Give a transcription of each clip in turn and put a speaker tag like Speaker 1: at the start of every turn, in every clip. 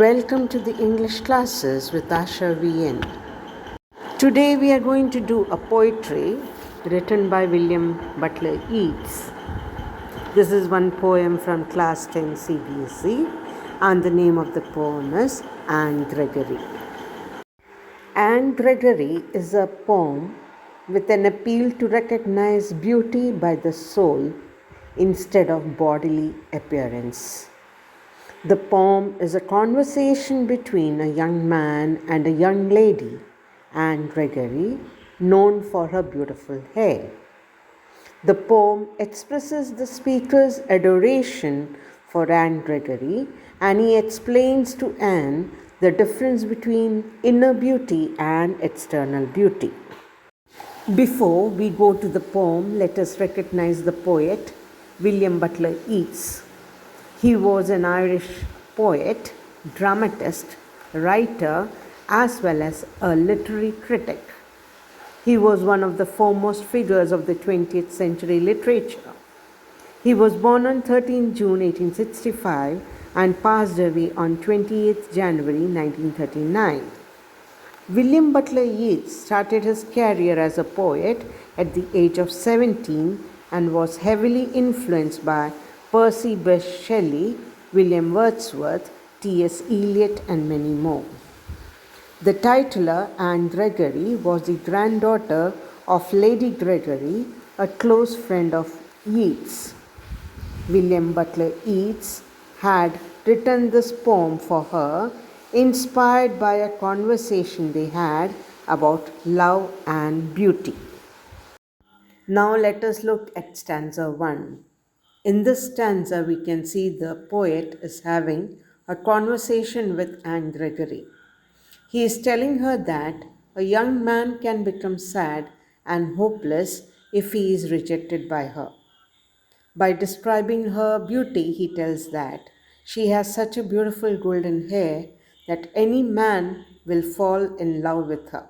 Speaker 1: Welcome to the English classes with Asha VN. Today we are going to do a poetry written by William Butler Yeats. This is one poem from class 10 CBSE and the name of the poem is Anne Gregory. Anne Gregory is a poem with an appeal to recognize beauty by the soul instead of bodily appearance. The poem is a conversation between a young man and a young lady, Anne Gregory, known for her beautiful hair. The poem expresses the speaker's adoration for Anne Gregory, and he explains to Anne the difference between inner beauty and external beauty. Before we go to the poem, let us recognize the poet, William Butler Yeats. He was an Irish poet, dramatist, writer, as well as a literary critic. He was one of the foremost figures of the 20th century literature. He was born on 13 June 1865 and passed away on 28 January 1939. William Butler Yeats started his career as a poet at the age of 17 and was heavily influenced by Percy Bysshe Shelley, William Wordsworth, T.S. Eliot, and many more. The titular, Anne Gregory, was the granddaughter of Lady Gregory, a close friend of Yeats. William Butler Yeats had written this poem for her, inspired by a conversation they had about love and beauty. Now let us look at stanza 1. In this stanza, we can see the poet is having a conversation with Anne Gregory. He is telling her that a young man can become sad and hopeless if he is rejected by her. By describing her beauty, he tells that she has such a beautiful golden hair that any man will fall in love with her.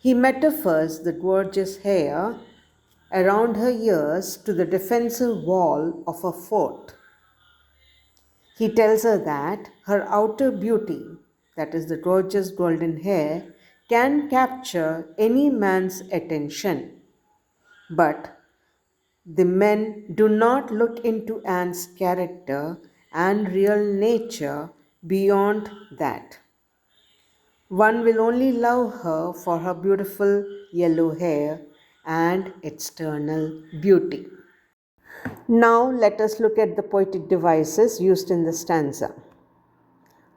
Speaker 1: He metaphors the gorgeous hair around her ears to the defensive wall of a fort. He tells her that her outer beauty, that is the gorgeous golden hair, can capture any man's attention. But the men do not look into Anne's character and real nature beyond that. One will only love her for her beautiful yellow hair and external beauty. Now let us look at the poetic devices used in the stanza.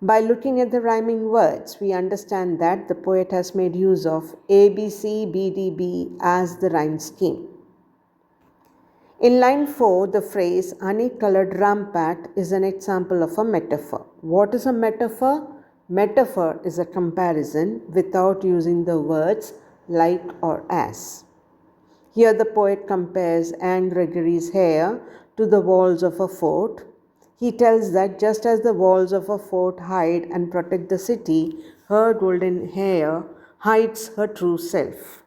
Speaker 1: By looking at the rhyming words, we understand that the poet has made use of A, B, C, B, D, B as the rhyme scheme. In line 4, the phrase honey-colored rampart is an example of a metaphor. What is a metaphor? Metaphor is a comparison without using the words like or as. Here the poet compares Anne Gregory's hair to the walls of a fort. He tells that just as the walls of a fort hide and protect the city, her golden hair hides her true self.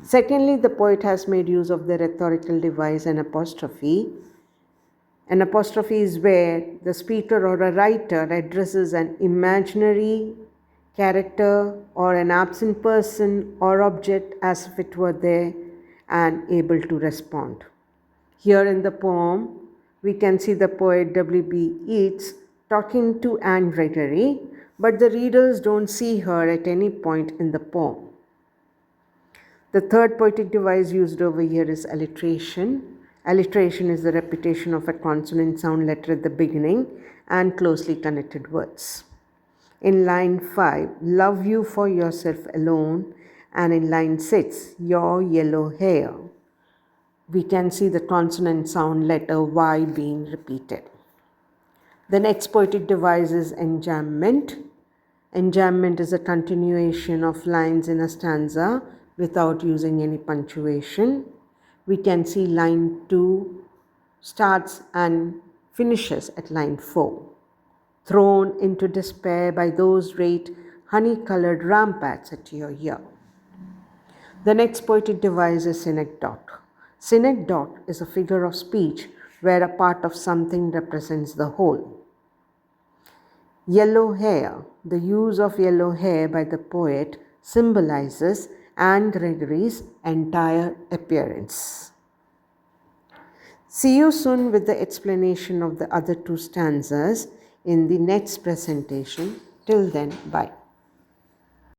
Speaker 1: Secondly, the poet has made use of the rhetorical device an apostrophe. An apostrophe is where the speaker or a writer addresses an imaginary character or an absent person or object as if it were there and able to respond. Here in the poem, we can see the poet W.B. Yeats talking to Anne Gregory, but the readers don't see her at any point in the poem. The third poetic device used over here is alliteration. Alliteration is the repetition of a consonant sound letter at the beginning and closely connected words. In line 5, love you for yourself alone, and in line 6, your yellow hair. We can see the consonant sound letter Y being repeated. The next poetic device is enjambment. Enjambment is a continuation of lines in a stanza without using any punctuation. We can see line 2 starts and finishes at line 4. Thrown into despair by those great honey-colored ramparts at your ear. The next poetic device is synecdoche. Synecdoche is a figure of speech where a part of something represents the whole. Yellow hair. The use of yellow hair by the poet symbolizes Anne Gregory's entire appearance. See you soon with the explanation of the other two stanzas in the next presentation. Till then, bye.